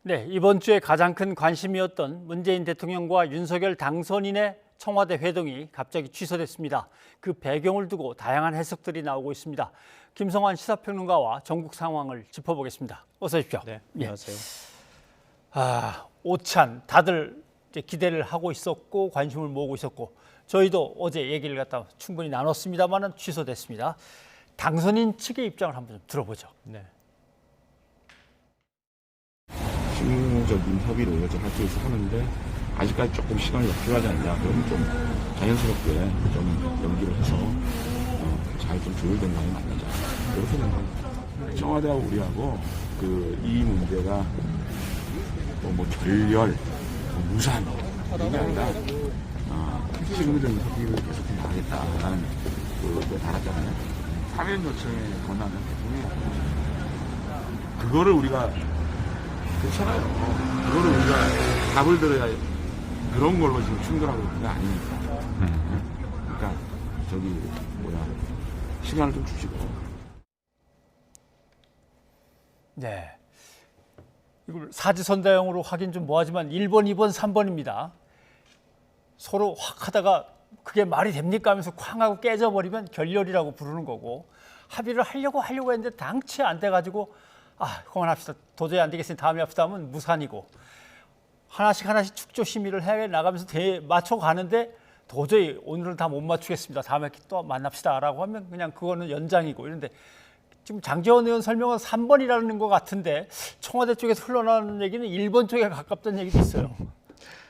네, 이번 주에 가장 큰 관심이었던 문재인 대통령과 윤석열 당선인의 청와대 회동이 갑자기 취소됐습니다. 그 배경을 두고 다양한 해석들이 나오고 있습니다. 김성환 시사평론가와 전국 상황을 짚어보겠습니다. 어서 오십시오. 네, 안녕하세요. 오찬 다들 이제 기대를 하고 있었고 관심을 모으고 있었고 저희도 어제 얘기를 갖다 충분히 나눴습니다만은 취소됐습니다. 당선인 측의 입장을 한번 좀 들어보죠. 네. 실무적인 협의를 여러 할수 하는데 아직까지 조금 시간이 필요하지 않냐. 그럼 좀 자연스럽게 좀 연기를 해서 잘 좀 조율된 방이 맞는다. 이렇게 생각합니다. 청와대하고 우리하고 이 문제가 뭐 결렬, 무산 이런 게 아니라 실무적인 협의를 계속해 나가겠다라는 그걸 달았잖아요. 사면 요청의 권한은 대통령이 그거를 우리가 그렇잖아요. 그거를 우리가 답을 들어야 그런 걸로 지금 충돌하고 있는 게 아니니까. 그러니까 시간을 좀 주시고. 네. 이걸 사지선다형으로 하긴 좀 뭐하지만 1번, 2번, 3번입니다. 서로 확 하다가 그게 말이 됩니까 하면서 쾅 하고 깨져버리면 결렬이라고 부르는 거고 합의를 하려고 했는데 당치 안 돼가지고 그만합시다. 도저히 안 되겠으니 다음에 합시다 하면 무산이고 하나씩 축조 심의를 해 나가면서 맞춰가는데 도저히 오늘은 다 못 맞추겠습니다. 다음에 또 만납시다라고 하면 그냥 그거는 연장이고 이런데 지금 장제원 의원 설명은 3번이라는 것 같은데 청와대 쪽에서 흘러나오는 얘기는 1번 쪽에 가깝다는 얘기도 있어요.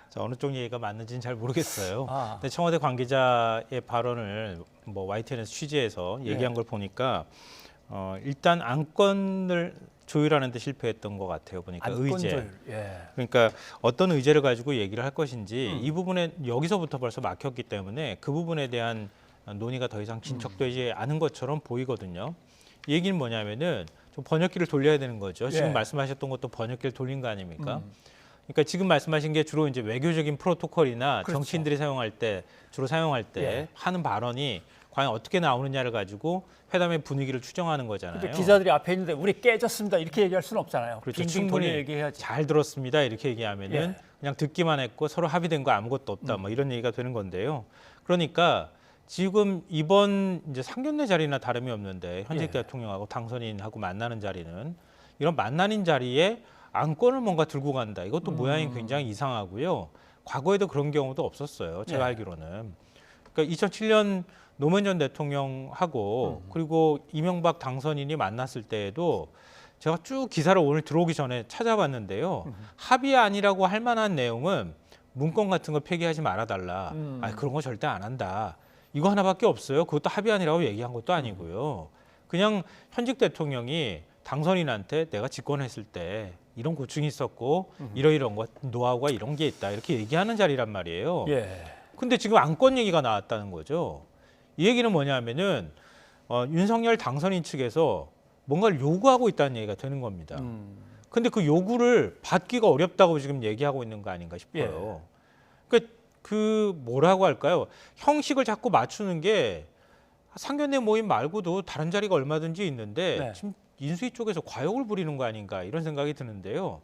자, 어느 쪽 얘기가 맞는지는 잘 모르겠어요. 근데 청와대 관계자의 발언을 뭐 YTN에서 취재해서 얘기한 걸 보니까 일단 안건을 조율하는 데 실패했던 것 같아요. 보니까 의제. 조율. 예. 그러니까 어떤 의제를 가지고 얘기를 할 것인지 이 부분에 여기서부터 벌써 막혔기 때문에 그 부분에 대한 논의가 더 이상 진척되지 않은 것처럼 보이거든요. 이 얘기는 뭐냐면은 좀 번역기를 돌려야 되는 거죠. 지금 말씀하셨던 것도 번역기를 돌린 거 아닙니까? 그러니까 지금 말씀하신 게 주로 이제 외교적인 프로토콜이나 그렇죠. 정치인들이 주로 사용할 때 하는 발언이 과연 어떻게 나오느냐를 가지고 회담의 분위기를 추정하는 거잖아요. 근데 기자들이 앞에 있는데 우리 깨졌습니다 이렇게 얘기할 수는 없잖아요. 그렇죠. 빙빙 돌려 얘기해야지. 잘 들었습니다 이렇게 얘기하면은 그냥 듣기만 했고 서로 합의된 거 아무것도 없다 뭐 이런 얘기가 되는 건데요. 그러니까 지금 이번 이제 상견례 자리나 다름이 없는데 현직 대통령하고 당선인하고 만나는 자리는 이런 만나는 자리에 안건을 뭔가 들고 간다. 이것도 모양이 굉장히 이상하고요. 과거에도 그런 경우도 없었어요. 제가 알기로는. 그러니까 2007년 노무현 전 대통령하고 그리고 이명박 당선인이 만났을 때에도 제가 쭉 기사를 오늘 들어오기 전에 찾아봤는데요. 합의안이라고 할 만한 내용은 문건 같은 거 폐기하지 말아달라. 그런 거 절대 안 한다. 이거 하나밖에 없어요. 그것도 합의안이라고 얘기한 것도 아니고요. 그냥 현직 대통령이 당선인한테 내가 집권했을 때 이런 고충이 있었고 이런 거 노하우가 이런 게 있다. 이렇게 얘기하는 자리란 말이에요. 근데 지금 안건 얘기가 나왔다는 거죠. 이 얘기는 뭐냐면은 윤석열 당선인 측에서 뭔가를 요구하고 있다는 얘기가 되는 겁니다. 근데 그 요구를 받기가 어렵다고 지금 얘기하고 있는 거 아닌가 싶어요. 그러니까 뭐라고 할까요? 형식을 자꾸 맞추는 게 상견례 모임 말고도 다른 자리가 얼마든지 있는데 지금 인수위 쪽에서 과욕을 부리는 거 아닌가 이런 생각이 드는데요.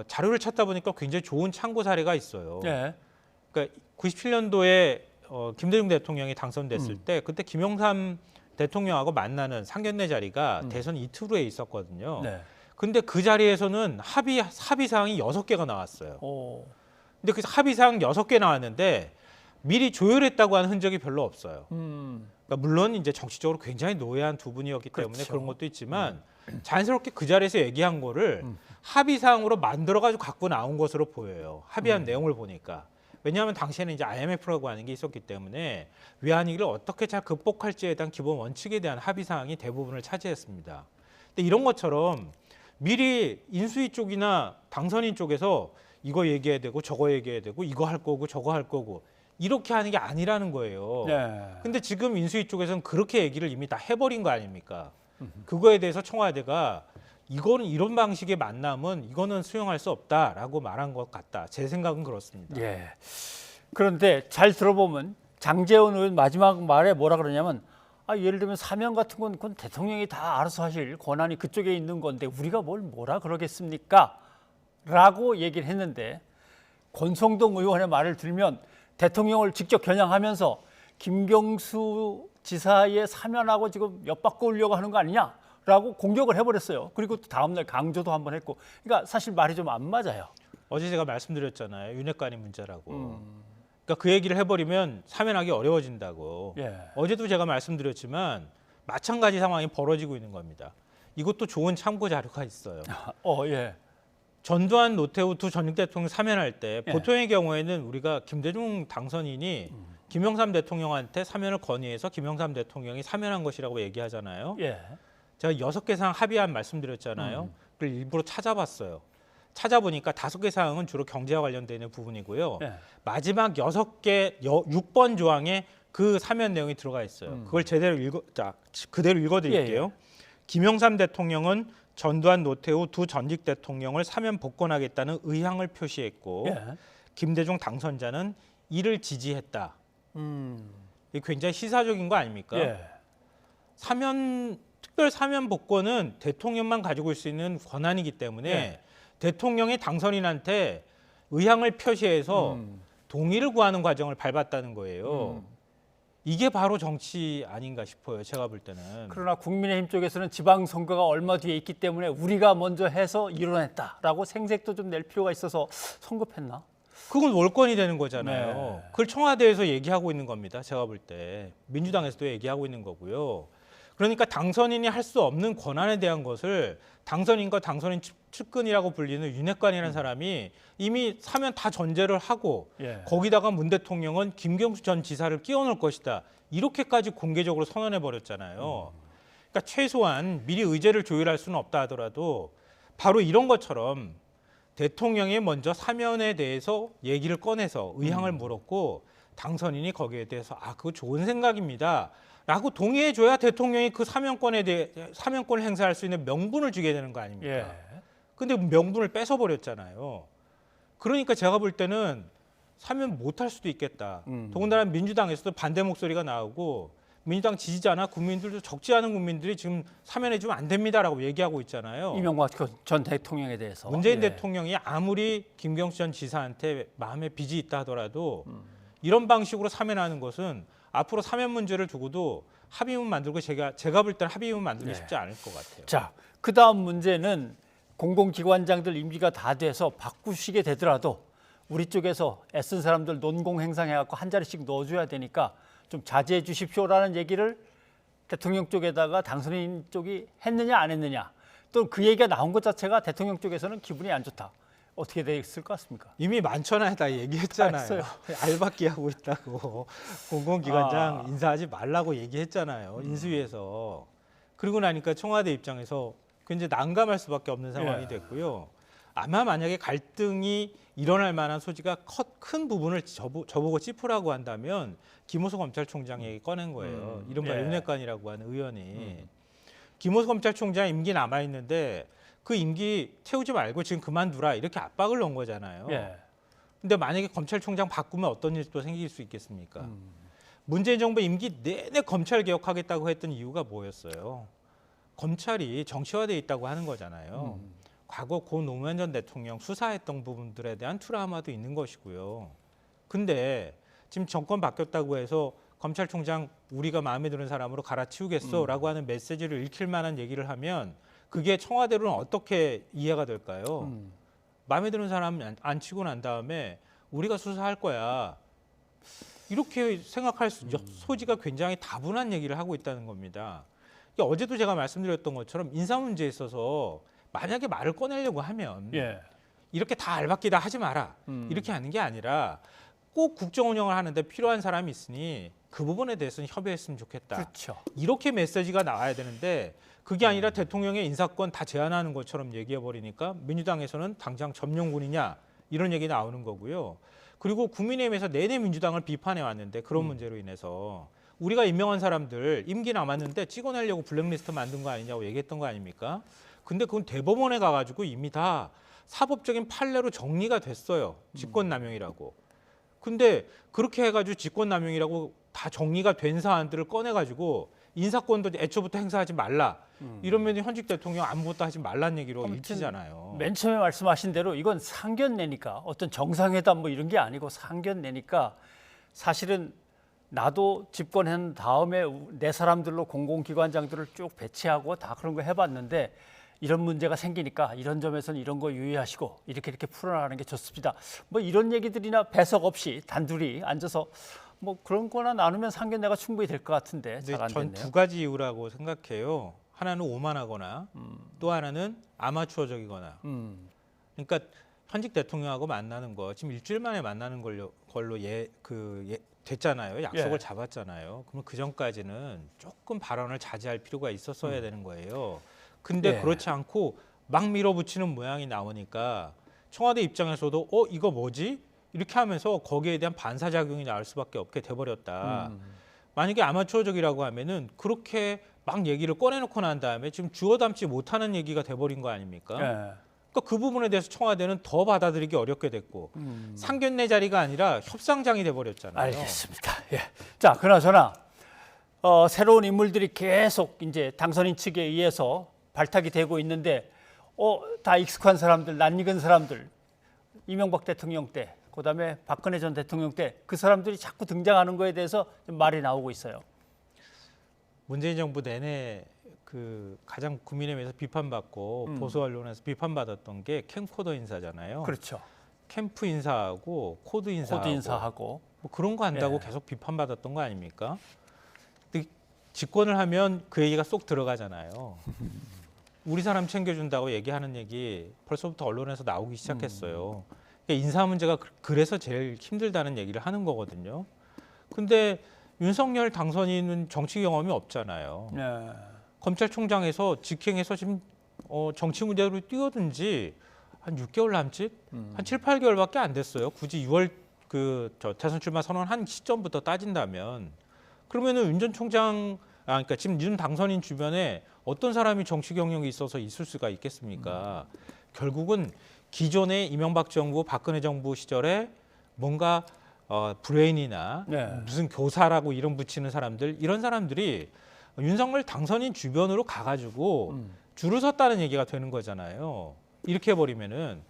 자료를 찾다 보니까 굉장히 좋은 참고 사례가 있어요. 그러니까 97년도에 김대중 대통령이 당선됐을 때 그때 김영삼 대통령하고 만나는 상견례 자리가 대선 이틀 후에 있었거든요. 근데 그 자리에서는 합의 사항이 6개가 나왔어요. 근데 그 합의 사항 6개 나왔는데 미리 조율했다고 하는 흔적이 별로 없어요. 그러니까 물론 이제 정치적으로 굉장히 노예한 두 분이었기 때문에 그런 것도 있지만 자연스럽게 그 자리에서 얘기한 거를 합의 사항으로 만들어 가지고 갖고 나온 것으로 보여요. 합의한 내용을 보니까. 왜냐하면 당시에는 이제 IMF라고 하는 게 있었기 때문에 외환위기를 어떻게 잘 극복할지에 대한 기본 원칙에 대한 합의 사항이 대부분을 차지했습니다. 근데 이런 것처럼 미리 인수위 쪽이나 당선인 쪽에서 이거 얘기해야 되고 저거 얘기해야 되고 이거 할 거고 저거 할 거고 이렇게 하는 게 아니라는 거예요. 근데 지금 인수위 쪽에서는 그렇게 얘기를 이미 다 해버린 거 아닙니까? 그거에 대해서 청와대가 이거는 이런 방식의 만남은 이거는 수용할 수 없다라고 말한 것 같다. 제 생각은 그렇습니다. 그런데 잘 들어보면 장제원 의원 마지막 말에 뭐라 그러냐면 예를 들면 사면 같은 건 그건 대통령이 다 알아서 하실 권한이 그쪽에 있는 건데 우리가 뭐라 그러겠습니까? 라고 얘기를 했는데 권성동 의원의 말을 들으면 대통령을 직접 겨냥하면서 김경수 지사의 사면하고 지금 엿바꾸려고 하는 거 아니냐라고 공격을 해버렸어요. 그리고 또 다음날 강조도 한번 했고, 그러니까 사실 말이 좀 안 맞아요. 어제 제가 말씀드렸잖아요. 윤핵관이 문제라고. 그러니까 그 얘기를 해버리면 사면하기 어려워진다고. 예. 어제도 제가 말씀드렸지만 마찬가지 상황이 벌어지고 있는 겁니다. 이것도 좋은 참고 자료가 있어요. 예. 전두환, 노태우 두 전직 대통령 사면할 때 예. 보통의 경우에는 우리가 김대중 당선인이 김영삼 대통령한테 사면을 건의해서 김영삼 대통령이 사면한 것이라고 얘기하잖아요. 예. 제가 6개 사항 합의안 말씀드렸잖아요. 그걸 일부러 찾아봤어요. 찾아보니까 5개 사항은 주로 경제와 관련되는 부분이고요. 예. 마지막 6번 조항에 그 사면 내용이 들어가 있어요. 그걸 그대로 읽어드릴게요. 예. 김영삼 대통령은 전두환, 노태우 두 전직 대통령을 사면 복권하겠다는 의향을 표시했고 예. 김대중 당선자는 이를 지지했다. 이게 굉장히 시사적인 거 아닙니까? 예. 특별 사면 복권은 대통령만 가지고 있을 수 있는 권한이기 때문에 예. 대통령이 당선인한테 의향을 표시해서 동의를 구하는 과정을 밟았다는 거예요. 이게 바로 정치 아닌가 싶어요. 제가 볼 때는. 그러나 국민의힘 쪽에서는 지방선거가 얼마 뒤에 있기 때문에 우리가 먼저 해서 이뤄냈다라고 생색도 좀 낼 필요가 있어서 성급했나? 그건 월권이 되는 거잖아요. 네. 그걸 청와대에서 얘기하고 있는 겁니다. 제가 볼 때. 민주당에서도 얘기하고 있는 거고요. 그러니까 당선인이 할 수 없는 권한에 대한 것을 당선인과 당선인 측근이라고 불리는 윤핵관이라는 사람이 이미 사면 다 전제를 하고 예. 거기다가 문 대통령은 김경수 전 지사를 끼워넣을 것이다. 이렇게까지 공개적으로 선언해 버렸잖아요. 그러니까 최소한 미리 의제를 조율할 수는 없다 하더라도 바로 이런 것처럼 대통령이 먼저 사면에 대해서 얘기를 꺼내서 의향을 물었고 당선인이 거기에 대해서 그거 좋은 생각입니다. 라고 동의해줘야 대통령이 그 사면권에 대해 사면권을 행사할 수 있는 명분을 주게 되는 거 아닙니까? 예. 근데 명분을 뺏어버렸잖아요. 그러니까 제가 볼 때는 사면 못할 수도 있겠다. 더군다나 민주당에서도 반대 목소리가 나오고 민주당 지지자나 국민들도 적지 않은 국민들이 지금 사면해주면 안 됩니다라고 얘기하고 있잖아요. 이명박 전 대통령에 대해서. 문재인 예. 대통령이 아무리 김경수 전 지사한테 마음에 빚이 있다 하더라도 이런 방식으로 사면하는 것은 앞으로 사면 문제를 두고도 합의문 만들고 제가 볼 때는 합의문 만들기 네. 쉽지 않을 것 같아요. 자, 그다음 문제는 공공기관장들 임기가 다 돼서 바꾸시게 되더라도 우리 쪽에서 애쓴 사람들 논공 행상해갖고 한 자리씩 넣어줘야 되니까 좀 자제해 주십시오라는 얘기를 대통령 쪽에다가 당선인 쪽이 했느냐 안 했느냐, 또 그 얘기가 나온 것 자체가 대통령 쪽에서는 기분이 안 좋다. 어떻게 됐을 것 같습니까? 이미 만천하에 다 얘기했잖아요. 했어요. 알바끼 하고 있다고 공공기관장 인사하지 말라고 얘기했잖아요. 인수위에서. 그러고 나니까 청와대 입장에서 굉장히 난감할 수밖에 없는 상황이 예. 됐고요. 아마 만약에 갈등이 일어날 만한 소지가 큰 부분을 저보고 짚으라고 한다면 김호수 검찰총장이 꺼낸 거예요. 이른바 예. 윤핵관이라고 하는 의원이. 김호수 검찰총장 임기 남아 있는데 그 임기 채우지 말고 지금 그만두라 이렇게 압박을 넣은 거잖아요. 예. 근데 만약에 검찰총장 바꾸면 어떤 일이 또 생길 수 있겠습니까? 문재인 정부 임기 내내 검찰 개혁하겠다고 했던 이유가 뭐였어요? 검찰이 정치화돼 있다고 하는 거잖아요. 과거 고 노무현 전 대통령 수사했던 부분들에 대한 트라우마도 있는 것이고요. 근데 지금 정권 바뀌었다고 해서 검찰총장 우리가 마음에 드는 사람으로 갈아치우겠어라고 하는 메시지를 읽힐 만한 얘기를 하면 그게 청와대로는 어떻게 이해가 될까요? 마음에 드는 사람 안 치고 난 다음에 우리가 수사할 거야. 이렇게 생각할 소지가 굉장히 다분한 얘기를 하고 있다는 겁니다. 그러니까 어제도 제가 말씀드렸던 것처럼 인사 문제에 있어서 만약에 말을 꺼내려고 하면 예. 이렇게 다 알박기다 하지 마라. 이렇게 하는 게 아니라 꼭 국정 운영을 하는데 필요한 사람이 있으니 그 부분에 대해서는 협의했으면 좋겠다. 그렇죠. 이렇게 메시지가 나와야 되는데 그게 아니라 대통령의 인사권 다 제한하는 것처럼 얘기해 버리니까 민주당에서는 당장 점령군이냐 이런 얘기 나오는 거고요. 그리고 국민의힘에서 내내 민주당을 비판해 왔는데 그런 문제로 인해서 우리가 임명한 사람들 임기 남았는데 찍어내려고 블랙리스트 만든 거 아니냐고 얘기했던 거 아닙니까? 근데 그건 대법원에 가가지고 이미 다 사법적인 판례로 정리가 됐어요. 직권남용이라고. 근데 그렇게 해가지고 직권남용이라고 다 정리가 된 사안들을 꺼내가지고 인사권도 애초부터 행사하지 말라. 이러면 현직 대통령 아무것도 하지 말란 얘기로 아무튼 일치잖아요. 맨 처음에 말씀하신 대로 이건 상견례니까 어떤 정상회담 뭐 이런 게 아니고 상견례니까 사실은 나도 집권한 다음에 내 사람들로 공공기관장들을 쭉 배치하고 다 그런 거 해봤는데 이런 문제가 생기니까 이런 점에서는 이런 거 유의하시고 이렇게 풀어나가는 게 좋습니다. 뭐 이런 얘기들이나 배석 없이 단둘이 앉아서 뭐 그런 거나 나누면 상견례가 충분히 될 것 같은데 잘 안 전 됐네요. 두 가지 이유라고 생각해요. 하나는 오만하거나 또 하나는 아마추어적이거나. 그러니까 현직 대통령하고 만나는 거 지금 일주일 만에 만나는 걸로 됐잖아요. 약속을 예. 잡았잖아요. 그러면 그 전까지는 조금 발언을 자제할 필요가 있었어야 되는 거예요. 근데 예. 그렇지 않고 막 밀어붙이는 모양이 나오니까 청와대 입장에서도 이거 뭐지? 이렇게 하면서 거기에 대한 반사작용이 나올 수밖에 없게 돼버렸다. 만약에 아마추어적이라고 하면은 그렇게 막 얘기를 꺼내놓고 난 다음에 지금 주워 담지 못하는 얘기가 돼버린 거 아닙니까? 예. 그러니까 그 부분에 대해서 청와대는 더 받아들이기 어렵게 됐고 상견례 자리가 아니라 협상장이 돼버렸잖아요. 알겠습니다. 예. 자, 그나저나 새로운 인물들이 계속 이제 당선인 측에 의해서 발탁이 되고 있는데 다 익숙한 사람들, 낯익은 사람들, 이명박 대통령 때, 그다음에 박근혜 전 대통령 때 그 사람들이 자꾸 등장하는 거에 대해서 좀 말이 나오고 있어요. 문재인 정부 내내 그 가장 국민의힘에서 비판받고 보수 언론에서 비판받았던 게 캠코더 인사잖아요. 그렇죠. 캠프 인사하고 코드 인사하고, 코드 인사하고. 뭐 그런 거 한다고 예. 계속 비판받았던 거 아닙니까? 근데 집권을 하면 그 얘기가 쏙 들어가잖아요. 우리 사람 챙겨준다고 얘기하는 얘기 벌써부터 언론에서 나오기 시작했어요. 그러니까 인사 문제가 그래서 제일 힘들다는 얘기를 하는 거거든요. 근데 윤석열 당선인은 정치 경험이 없잖아요. 예. 검찰총장에서 직행해서 지금 정치 문제로 뛰어든지 한 6개월 남짓, 한 7, 8개월밖에 안 됐어요. 굳이 6월 대선 출마 선언한 시점부터 따진다면 그러면은 윤 전 총장, 그러니까 지금 윤 당선인 주변에 어떤 사람이 정치 경력이 있어서 있을 수가 있겠습니까? 결국은 기존의 이명박 정부, 박근혜 정부 시절에 뭔가 브레인이나 네. 무슨 교사라고 이름 붙이는 사람들, 이런 사람들이 윤석열 당선인 주변으로 가가지고 줄을 섰다는 얘기가 되는 거잖아요. 이렇게 해버리면은.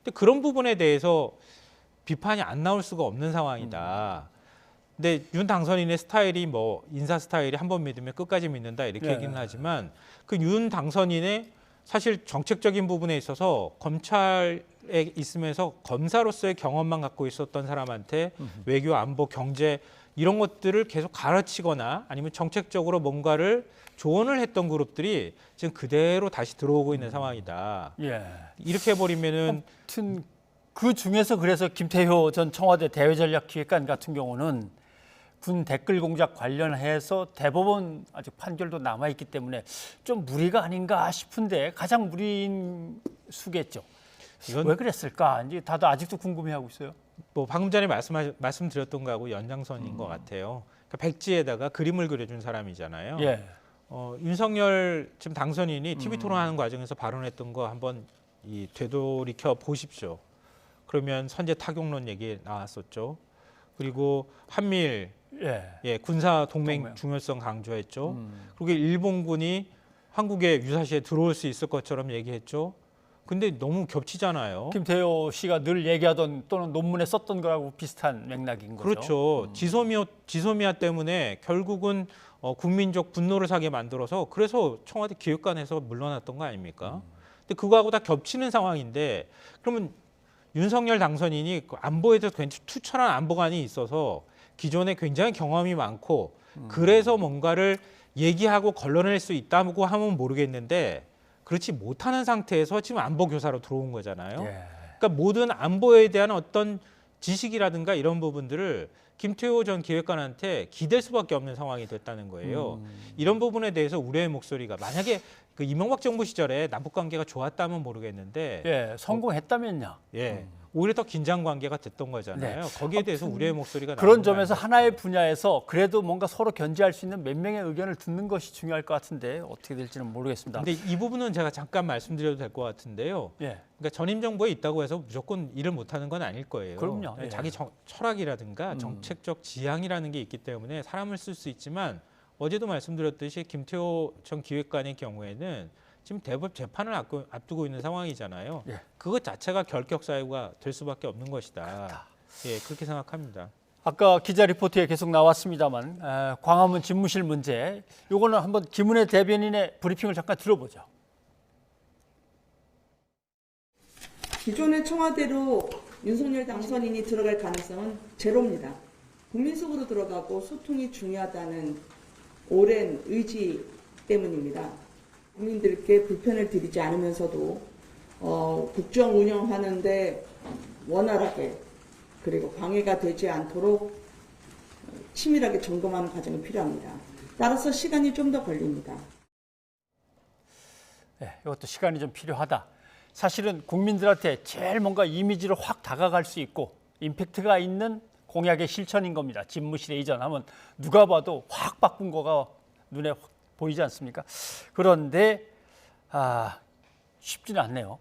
근데 그런 부분에 대해서 비판이 안 나올 수가 없는 상황이다. 근데 윤 당선인의 스타일이 뭐 인사 스타일이 한 번 믿으면 끝까지 믿는다 이렇게 네. 얘기는 하지만 그 윤 당선인의 사실 정책적인 부분에 있어서 검찰에 있으면서 검사로서의 경험만 갖고 있었던 사람한테 외교, 안보, 경제 이런 것들을 계속 가르치거나 아니면 정책적으로 뭔가를 조언을 했던 그룹들이 지금 그대로 다시 들어오고 있는 상황이다. 예. 이렇게 해버리면은 아무튼 그 중에서 그래서 김태효 전 청와대 대외전략기획관 같은 경우는 군 댓글 공작 관련해서 대법원 아직 판결도 남아 있기 때문에 좀 무리가 아닌가 싶은데 가장 무리인 수겠죠. 이건 왜 그랬을까? 이제 다들 아직도 궁금해하고 있어요. 뭐 방금 전에 말씀드렸던 거하고 연장선인 것 같아요. 그러니까 백지에다가 그림을 그려준 사람이잖아요. 예. 윤석열 지금 당선인이 TV 토론하는 과정에서 발언했던 거 한번 되돌이켜 보십시오. 그러면 선제 타격론 얘기 나왔었죠. 그리고 한미일 군사 동맹 중요성 강조했죠. 그리고 일본군이 한국에 유사시에 들어올 수 있을 것처럼 얘기했죠. 근데 너무 겹치잖아요. 김태효 씨가 늘 얘기하던 또는 논문에 썼던 거하고 비슷한 맥락인 거죠. 그렇죠. 지소미아 때문에 결국은 국민적 분노를 사게 만들어서 그래서 청와대 기획관에서 물러났던 거 아닙니까? 근데 그거하고 다 겹치는 상황인데 그러면 윤석열 당선인이 안보에 대해서 굉장히 투철한 안보관이 있어서 기존에 굉장히 경험이 많고 그래서 뭔가를 얘기하고 걸러낼 수 있다고 하면 모르겠는데 그렇지 못하는 상태에서 지금 안보교사로 들어온 거잖아요. 예. 그러니까 모든 안보에 대한 어떤 지식이라든가 이런 부분들을 김태호 전 기획관한테 기댈 수밖에 없는 상황이 됐다는 거예요. 이런 부분에 대해서 우려의 목소리가 만약에 그 이명박 정부 시절에 남북 관계가 좋았다면 모르겠는데 예, 성공했다면요. 오히려 더 긴장 관계가 됐던 거잖아요. 거기에 대해서 우려의 목소리가 그런 나오는 점에서 거 하나의 분야에서 그래도 뭔가 서로 견제할 수 있는 몇 명의 의견을 듣는 것이 중요할 것 같은데 어떻게 될지는 모르겠습니다. 근데 이 부분은 제가 잠깐 말씀드려도 될 것 같은데요. 예. 그러니까 전임 정부에 있다고 해서 무조건 일을 못하는 건 아닐 거예요. 그럼요. 예. 자기 철학이라든가 정책적 지향이라는 게 있기 때문에 사람을 쓸 수 있지만 어제도 말씀드렸듯이 김태호 전 기획관의 경우에는 지금 대법 재판을 앞두고 있는 상황이잖아요. 예. 그것 자체가 결격 사유가 될 수밖에 없는 것이다. 예, 그렇게 생각합니다. 아까 기자 리포트에 계속 나왔습니다만 광화문 집무실 문제, 요거는 한번 김은혜 대변인의 브리핑을 잠깐 들어보죠. 기존의 청와대로 윤석열 당선인이 들어갈 가능성은 제로입니다. 국민 속으로 들어가고 소통이 중요하다는 오랜 의지 때문입니다. 국민들께 불편을 드리지 않으면서도 국정 운영하는데 원활하게 그리고 방해가 되지 않도록 치밀하게 점검하는 과정이 필요합니다. 따라서 시간이 좀 더 걸립니다. 네, 이것도 시간이 좀 필요하다. 사실은 국민들한테 제일 뭔가 이미지로 확 다가갈 수 있고 임팩트가 있는 공약의 실천인 겁니다. 집무실에 이전하면 누가 봐도 확 바꾼 거가 눈에 확 보이지 않습니까? 그런데 쉽지는 않네요.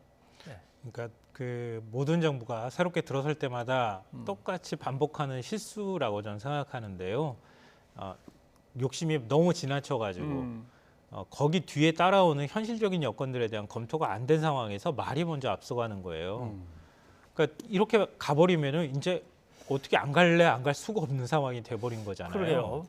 그러니까 그 모든 정부가 새롭게 들어설 때마다 똑같이 반복하는 실수라고 저는 생각하는데요. 욕심이 너무 지나쳐가지고 거기 뒤에 따라오는 현실적인 여건들에 대한 검토가 안 된 상황에서 말이 먼저 앞서가는 거예요. 그러니까 이렇게 가버리면은 이제 어떻게 안 갈래 안 갈 수가 없는 상황이 돼버린 거잖아요. 그래요.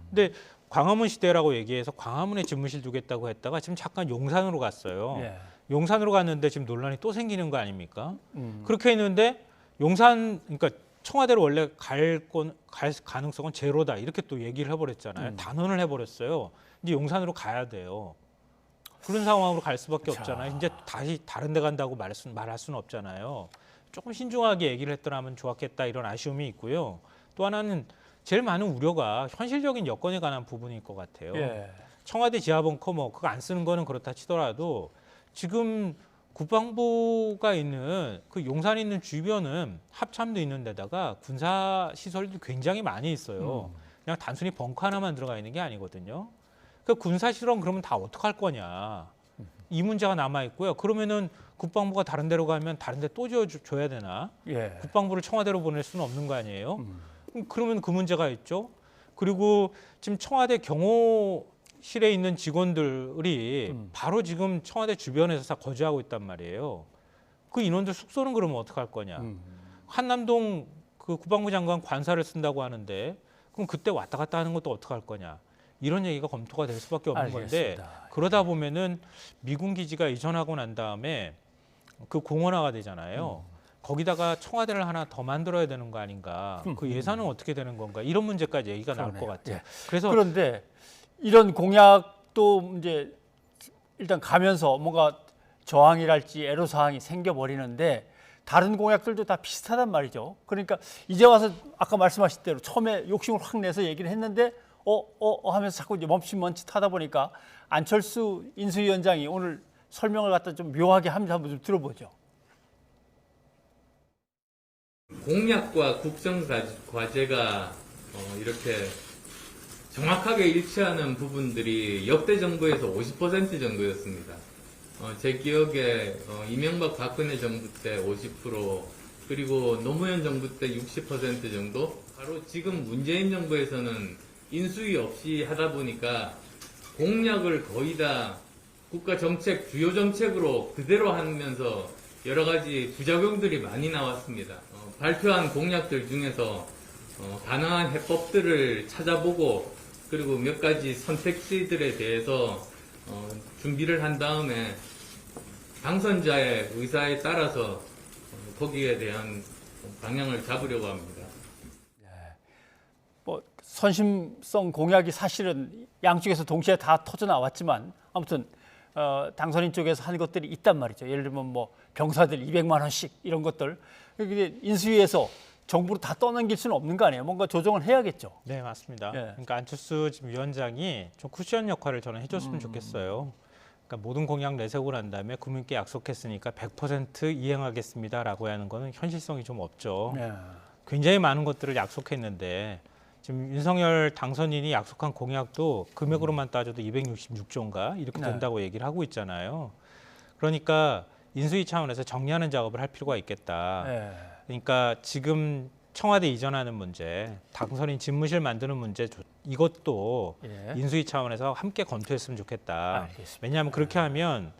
근데 광화문 시대라고 얘기해서 광화문에 집무실 두겠다고 했다가 지금 잠깐 용산으로 갔어요. 예. 용산으로 갔는데 지금 논란이 또 생기는 거 아닙니까? 그렇게 했는데 용산, 그러니까 청와대로 원래 갈 가능성은 제로다 이렇게 또 얘기를 해버렸잖아요. 단언을 해버렸어요. 이제 용산으로 가야 돼요. 그런 상황으로 갈 수밖에 없잖아요. 이제 다시 다른 데 간다고 말할 수는 없잖아요. 조금 신중하게 얘기를 했더라면 좋았겠다 이런 아쉬움이 있고요. 또 하나는 제일 많은 우려가 현실적인 여건에 관한 부분일 것 같아요. 예. 청와대 지하벙커 뭐 그거 안 쓰는 거는 그렇다 치더라도 지금 국방부가 있는 그 용산에 있는 주변은 합참도 있는 데다가 군사 시설도 굉장히 많이 있어요. 그냥 단순히 벙커 하나만 들어가 있는 게 아니거든요. 그 군사 시설은 그러면 다 어떡할 거냐. 이 문제가 남아 있고요. 그러면은 국방부가 다른 데로 가면 다른 데 또 지어줘야 되나? 예. 국방부를 청와대로 보낼 수는 없는 거 아니에요? 그러면 그 문제가 있죠. 그리고 지금 청와대 경호실에 있는 직원들이 바로 지금 청와대 주변에서 다 거주하고 있단 말이에요. 그 인원들 숙소는 그러면 어떡할 거냐. 한남동 그 국방부 장관 관사를 쓴다고 하는데 그럼 그때 왔다 갔다 하는 것도 어떡할 거냐. 이런 얘기가 검토가 될 수밖에 없는 건데 그러다 보면은 미군 기지가 이전하고 난 다음에 그 공원화가 되잖아요. 거기다가 청와대를 하나 더 만들어야 되는 거 아닌가. 그 예산은 어떻게 되는 건가. 이런 문제까지 얘기가 나올 것 같아요. 예. 그래서 그런데 이런 공약도 이제 일단 가면서 뭔가 저항이랄지 애로사항이 생겨버리는데 다른 공약들도 다 비슷하단 말이죠. 그러니까 이제 와서 아까 말씀하신 대로 처음에 욕심을 확 내서 얘기를 했는데 하면서 자꾸 이제 멈칫멈칫하다 보니까 안철수 인수위원장이 오늘 설명을 갖다 좀 묘하게 합니다. 한번 좀 들어보죠. 공약과 국정 과제가 이렇게 정확하게 일치하는 부분들이 역대 정부에서 50% 정도였습니다. 제 기억에 이명박 박근혜 정부 때 50% 그리고 노무현 정부 때 60% 정도. 바로 지금 문재인 정부에서는 인수위 없이 하다 보니까 공약을 거의 다 국가 정책, 주요 정책으로 그대로 하면서 여러 가지 부작용들이 많이 나왔습니다. 발표한 공약들 중에서 가능한 해법들을 찾아보고 그리고 몇 가지 선택지들에 대해서 준비를 한 다음에 당선자의 의사에 따라서 거기에 대한 방향을 잡으려고 합니다. 뭐 선심성 공약이 사실은 양쪽에서 동시에 다 터져 나왔지만 아무튼 당선인 쪽에서 한 것들이 있단 말이죠. 예를 들면 뭐 병사들 200만 원씩 이런 것들. 근데 인수위에서 정부로 다 떠넘길 수는 없는 거 아니에요. 뭔가 조정을 해야겠죠. 네, 맞습니다. 예. 그러니까 안철수 지금 위원장이 좀 쿠션 역할을 저는 해줬으면 좋겠어요. 그러니까 모든 공약 내세우고 난 다음에 국민께 약속했으니까 100% 이행하겠습니다라고 하는 거는 현실성이 좀 없죠. 예. 굉장히 많은 것들을 약속했는데 지금 윤석열 당선인이 약속한 공약도 금액으로만 따져도 266조인가 이렇게 된다고 얘기를 하고 있잖아요. 그러니까 인수위 차원에서 정리하는 작업을 할 필요가 있겠다. 그러니까 지금 청와대 이전하는 문제, 당선인 집무실 만드는 문제 이것도 예. 인수위 차원에서 함께 검토했으면 좋겠다. 알겠습니다. 왜냐하면 그렇게 하면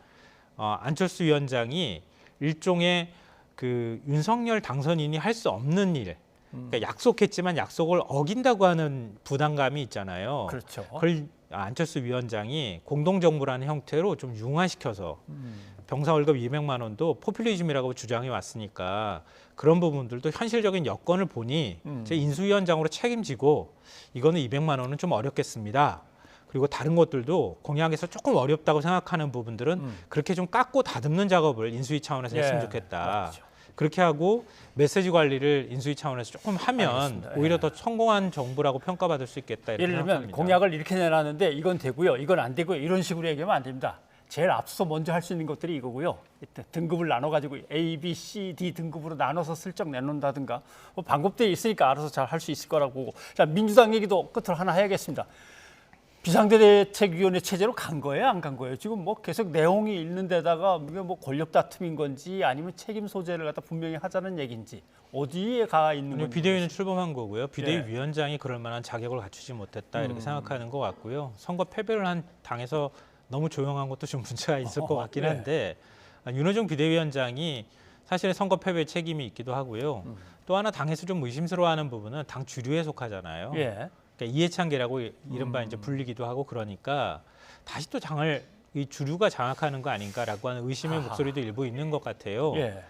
안철수 위원장이 일종의 그 윤석열 당선인이 할 수 없는 일, 그러니까 약속했지만 약속을 어긴다고 하는 부담감이 있잖아요. 그렇죠. 그걸 안철수 위원장이 공동정부라는 형태로 좀 융화시켜서 병사 월급 200만 원도 포퓰리즘이라고 주장해 왔으니까 그런 부분들도 현실적인 여건을 보니 제 인수위원장으로 책임지고 이거는 200만 원은 좀 어렵겠습니다. 그리고 다른 것들도 공약에서 조금 어렵다고 생각하는 부분들은 그렇게 좀 깎고 다듬는 작업을 인수위 차원에서 예, 했으면 좋겠다. 맞죠. 그렇게 하고 메시지 관리를 인수위 차원에서 조금 하면 알겠습니다. 오히려 예. 더 성공한 정부라고 평가받을 수 있겠다. 이렇게 예를 들면 생각합니다. 공약을 이렇게 내놨는데 이건 되고요, 이건 안 되고요, 이런 식으로 얘기하면 안 됩니다. 제일 앞서서 먼저 할 수 있는 것들이 이거고요. 등급을 나눠가지고 A, B, C, D 등급으로 나눠서 슬쩍 내놓는다든가 뭐 방법들이 있으니까 알아서 잘 할 수 있을 거라고 보고. 자, 민주당 얘기도 끝으로 하나 해야겠습니다. 비상대책위원회 체제로 간 거예요, 안 간 거예요? 지금 뭐 계속 내용이 있는 데다가 이게 뭐 권력 다툼인 건지 아니면 책임 소재를 갖다 분명히 하자는 얘기인지 어디에 가 있는 아니요, 건지. 비대위는 출범한 거고요. 비대위 예. 위원장이 그럴 만한 자격을 갖추지 못했다 이렇게 생각하는 것 같고요. 선거 패배를 한 당에서 너무 조용한 것도 좀 문제가 있을 것 같긴 예. 한데 윤호중 비대위원장이 사실은 선거 패배의 책임이 있기도 하고요. 또 하나 당에서 좀 의심스러워하는 부분은 당 주류에 속하잖아요. 예. 그러니까 이해찬계라고 이른바 이제 불리기도 하고 그러니까 다시 또 당을 이 주류가 장악하는 거 아닌가라고 하는 의심의 아하. 목소리도 일부 있는 것 같아요. 예.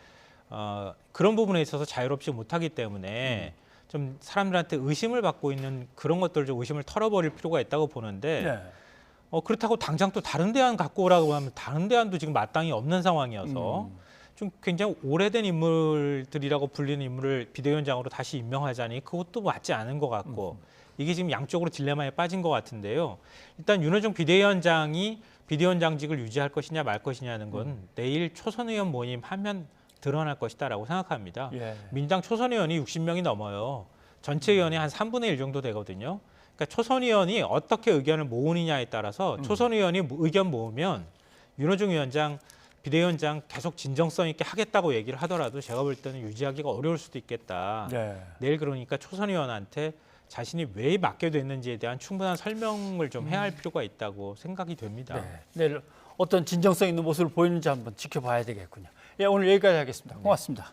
그런 부분에 있어서 자유롭지 못하기 때문에 좀 사람들한테 의심을 받고 있는 그런 것들을 좀 의심을 털어버릴 필요가 있다고 보는데 예. 그렇다고 당장 또 다른 대안 갖고 오라고 하면 다른 대안도 지금 마땅히 없는 상황이어서 좀 굉장히 오래된 인물들이라고 불리는 인물을 비대위원장으로 다시 임명하자니 그것도 맞지 않은 것 같고 이게 지금 양쪽으로 딜레마에 빠진 것 같은데요. 일단 윤호중 비대위원장이 비대위원장직을 유지할 것이냐 말 것이냐는 건 내일 초선 의원 모임 하면 드러날 것이다라고 생각합니다. 예. 민주당 초선 의원이 60명이 넘어요. 전체 의원이 한 3분의 1 정도 되거든요. 그러니까 초선 의원이 어떻게 의견을 모으느냐에 따라서 초선 의원이 의견 모으면 윤호중 위원장, 비대위원장 계속 진정성 있게 하겠다고 얘기를 하더라도 제가 볼 때는 유지하기가 어려울 수도 있겠다. 예. 내일 그러니까 초선 의원한테 자신이 왜 맡게 됐는지에 대한 충분한 설명을 좀 해야 할 필요가 있다고 생각이 됩니다. 네. 내일 어떤 진정성 있는 모습을 보이는지 한번 지켜봐야 되겠군요. 예, 오늘 여기까지 하겠습니다. 고맙습니다.